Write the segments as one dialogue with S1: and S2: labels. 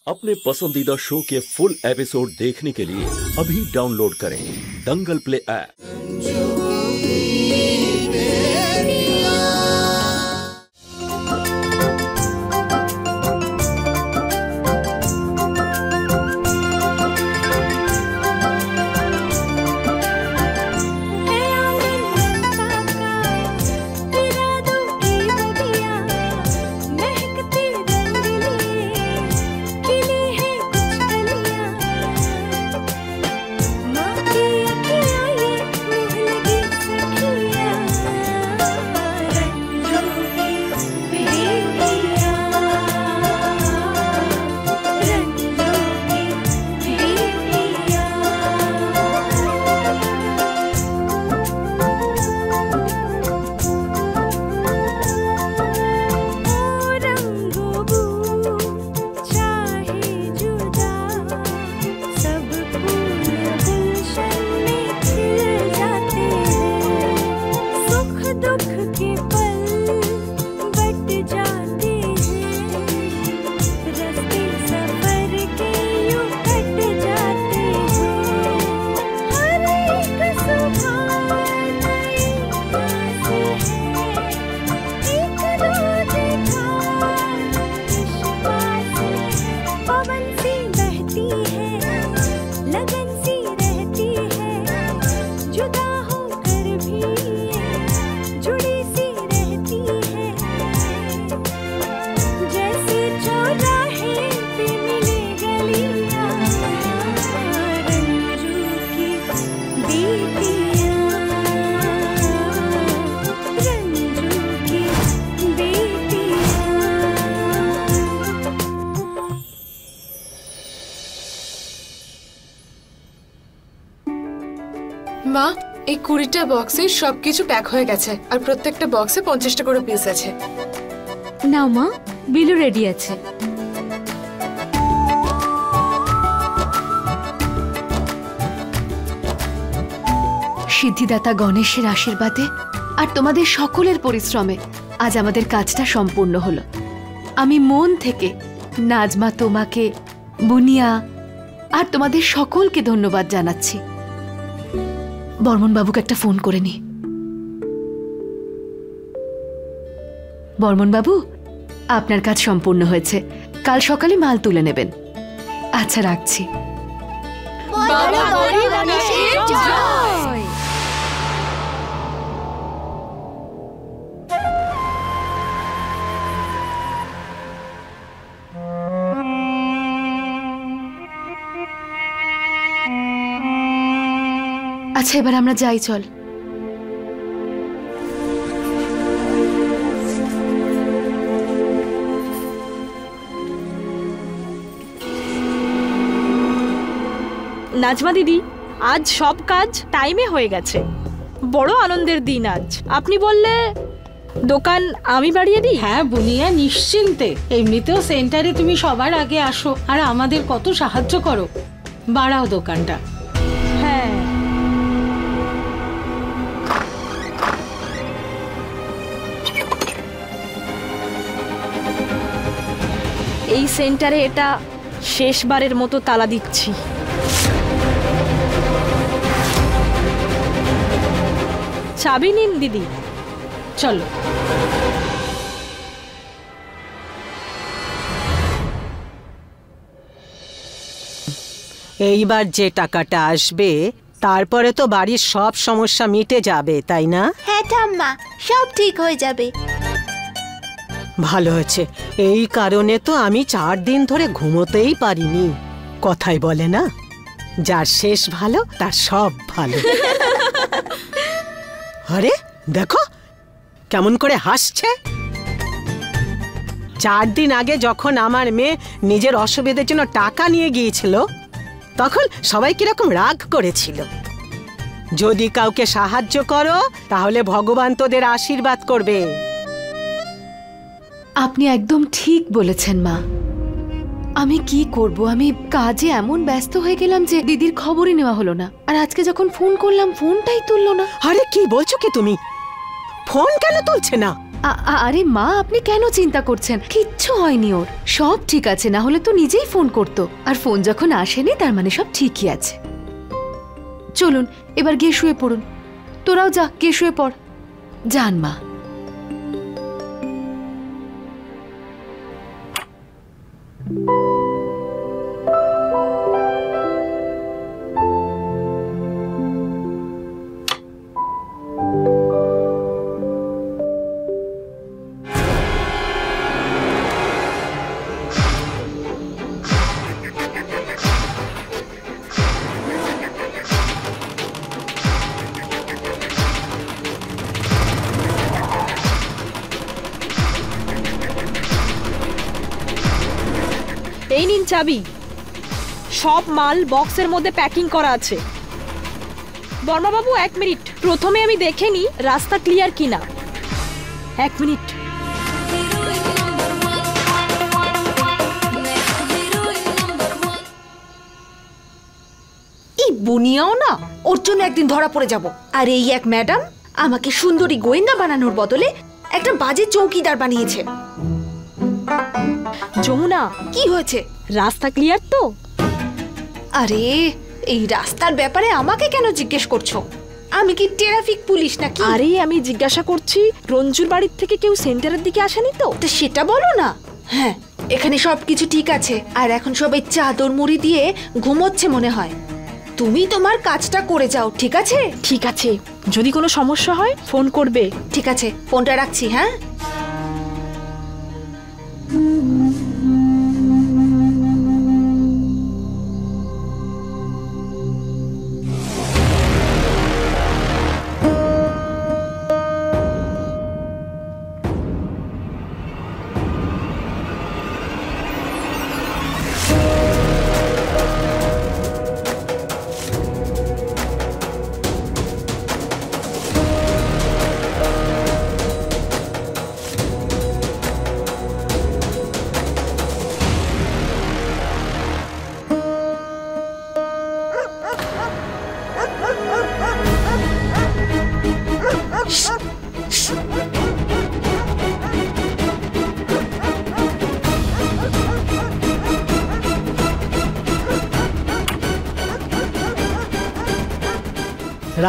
S1: अपने पसंदीदा शो के फुल एपिसोड देखने के लिए अभी डाउनलोड करें दंगल प्ले ऐप।
S2: মা, এই 20টা বক্সে সবকিছু প্যাক হয়ে গেছে আর প্রত্যেকটা বক্সে 50টা করে পিস আছে।
S3: নাও মা, বিলও রেডি আছে। সিদ্ধিদাতা গণেশের আশীর্বাদে আর তোমাদের সকলের পরিশ্রমে আজ আমাদের কাজটা সম্পূর্ণ হলো। আমি মন থেকে নাজমা, তোমাকে, বুনিয়া আর তোমাদের সকলকে ধন্যবাদ জানাচ্ছি। বর্মন বাবুকে একটা ফোন করে নি। বর্মন বাবু, আপনার কাজ সম্পূর্ণ হয়েছে, কাল সকালে মাল তুলে নেবেন। আচ্ছা, রাখছি। আচ্ছা, এবার আমরা যাই, চল।
S4: নাজমা দিদি, আজ সব কাজ টাইমে হয়ে গেছে। বড় আনন্দের দিন আজ। আপনি বললে দোকান আমি বাড়িয়ে দিই?
S5: হ্যাঁ বুনিয়া, নিশ্চিন্তে। এমনিতেও সেন্টারে তুমি সবার আগে আসো আর আমাদের কত সাহায্য করো। বাড়াও দোকানটা।
S4: হ্যাঁ, এই সেন্টারে এটা শেষবারের মতো তালা দিচ্ছি। চাবি নিন দিদি।
S5: চলো।
S6: এইবার যে টাকাটা আসবে তারপরে তো বাড়ির সব সমস্যা মিটে যাবে, তাই না?
S7: হ্যাঁ ঠাম্মা, সব ঠিক হয়ে যাবে।
S6: ভালো হয়েছে। এই কারণে তো আমি 4 দিন ধরে ঘুমোতেই পারিনি। কথাই বলে না, যার শেষ ভালো তার সব ভালো। আরে দেখো কেমন করে হাসছে। 4 দিন আগে যখন আমার মেয়ে নিজের অসুবিধার জন্য টাকা নিয়ে গিয়েছিল তখন সবাই কিরকম রাগ করেছিল। যদি কাউকে সাহায্য করো তাহলে ভগবান তোদের আশীর্বাদ করবে।
S3: আপনি একদম ঠিক বলেছেন মা। আমি কি করব, আমি কাজে এমন ব্যস্ত হয়ে গেলাম যে দিদির খবরই নেওয়া হলো না। আর আজকে যখন ফোন করলাম ফোনটাই তুললো না।
S6: আরে কি বলছো কি তুমি? ফোন কেন তুলছে না?
S3: আরে মা, আপনি কেন চিন্তা করছেন? কিচ্ছু হয়নি ওর, সব ঠিক আছে। না হলে তো নিজেই ফোন করতো, আর ফোন যখন আসেনি তার মানে সব ঠিকই আছে। চলুন এবার গিয়ে শুয়ে পড়ুন। তোরাও যা, গিয়ে শুয়ে পড়। যান মা।
S4: এই নিন চাবি, সব মাল বক্সের মধ্যে প্যাকিং করা আছে। বর্মাবাবু 1 মিনিট, প্রথমে আমি দেখে নিই রাস্তা ক্লিয়ার কিনা। 1 মিনিট।
S8: এই বুনিয়াও না, ওর জন্য একদিন ধরা পড়ে যাব। আর এই এক ম্যাডাম আমাকে সুন্দরী গোয়েন্দা বানানোর বদলে একটা বাজে চৌকিদার বানিয়েছে।
S4: যমুনা,
S8: কি হয়েছে?
S4: রাস্তা ক্লিয়ার তো?
S8: আরে এই রাস্তার ব্যাপারে আমাকে কেন জিজ্ঞেস করছো? আমি কি ট্রাফিক পুলিশ নাকি?
S4: আরে আমি জিজ্ঞাসা করছি, রঞ্জুর বাড়ির থেকে কেউ সেন্টারের দিকে আসেনি তো?
S8: তো সেটা বলো না। হ্যাঁ, এখানে সবকিছু ঠিক আছে, আর এখন সবাই চাদর মুড়ি দিয়ে ঘুমোচ্ছে মনে হয়। তুমি তোমার কাজটা করে যাও, ঠিক আছে?
S4: ঠিক আছে, যদি কোনো সমস্যা হয় ফোন করবে।
S8: ঠিক আছে, ফোনটা রাখছি। হ্যাঁ,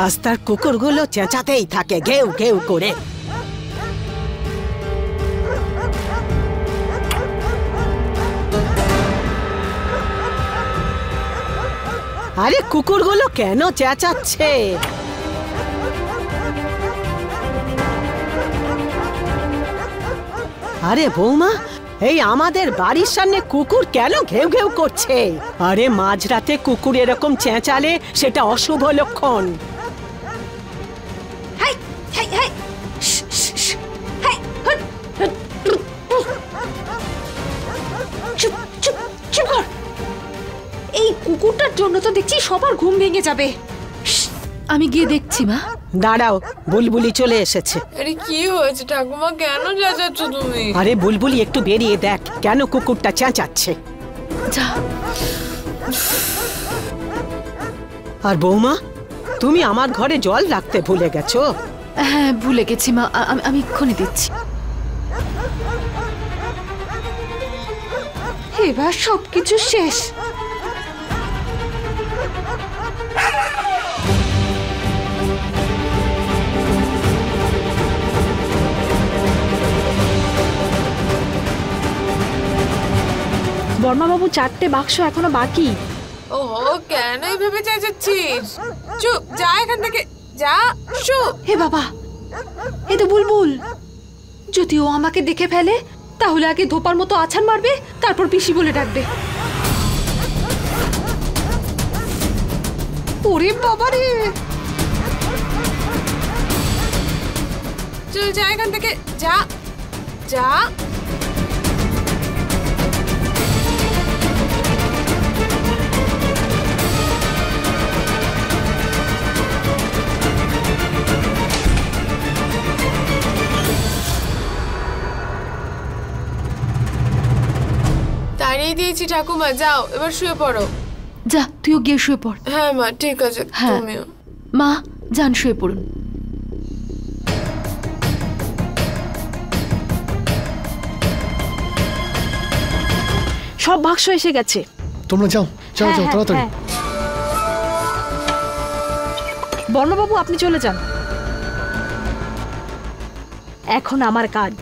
S6: রাস্তার কুকুরগুলো চেঁচাতেই থাকে ঘেউ ঘেউ করে। আরে কুকুরগুলো কেন চেঁচাচ্ছে? আরে বৌমা, এই আমাদের বাড়ির সামনে কুকুর কেন ঘেউ ঘেউ করছে? আরে মাঝরাতে কুকুর এরকম চেঁচালে সেটা অশুভ লক্ষণ।
S8: হাই হাই হাই, হাই, চুপ চুপ চুপ কর। এই কুকুরটার জন্য তো দেখছি সবার ঘুম ভেঙে যাবে।
S3: আমি গিয়ে দেখছি মা।
S6: দাঁড়াও, বুলবুলি চলে এসেছে।
S2: আরে কি হয়েছে ঠাকুমা, কেন চেঁচাচ্ছ তুমি?
S6: আরে বুলবুলি, একটু বেরিয়ে দেখ কেন কুকুরটা চেঁচাচ্ছে।
S3: যা।
S6: আর বৌমা, তুমি আমার ঘরে জল রাখতে ভুলে গেছো।
S3: হ্যাঁ ভুলে গেছি মা, আমি এক্ষুনি দিচ্ছি।
S8: এবার সবকিছু শেষ।
S4: বর্মাবাবু 4টে বাক্স এখনো বাকি।
S2: ওহো, কেন এইভাবে চেঁচাচ্ছিস? চুপ, যা এখান থেকে, যা। চুপ।
S8: হে বাবা, এ তো বুলবুল। যদি ও আমাকে দেখে ফেলে তাহলে আগে ধোপার মতো আছাড় মারবে, তারপর পিসি বলে ডাকবে। ওরে বাবা রে!
S2: চল, যা এখান থেকে, যা যা। তাড়িয়ে দিয়েছি ঠাকুমা, যাও এবার শুয়ে পড়ো।
S3: যা, তুইও গিয়ে শুয়ে পড়।
S2: হ্যাঁ মা, ঠিক আছে।
S3: হ্যাঁ
S2: তুমিও।
S3: মা, যান শুয়ে পড়ুন।
S4: সব বাক্স এসে গেছে।
S9: তোমরা যাও যাও
S4: হ্যাঁ,
S9: যাও
S4: হ্যাঁ,
S9: তাড়াতাড়ি।
S4: হ্যাঁ। বর্ণবাবু আপনি চলে যান, এখন আমার কাজ।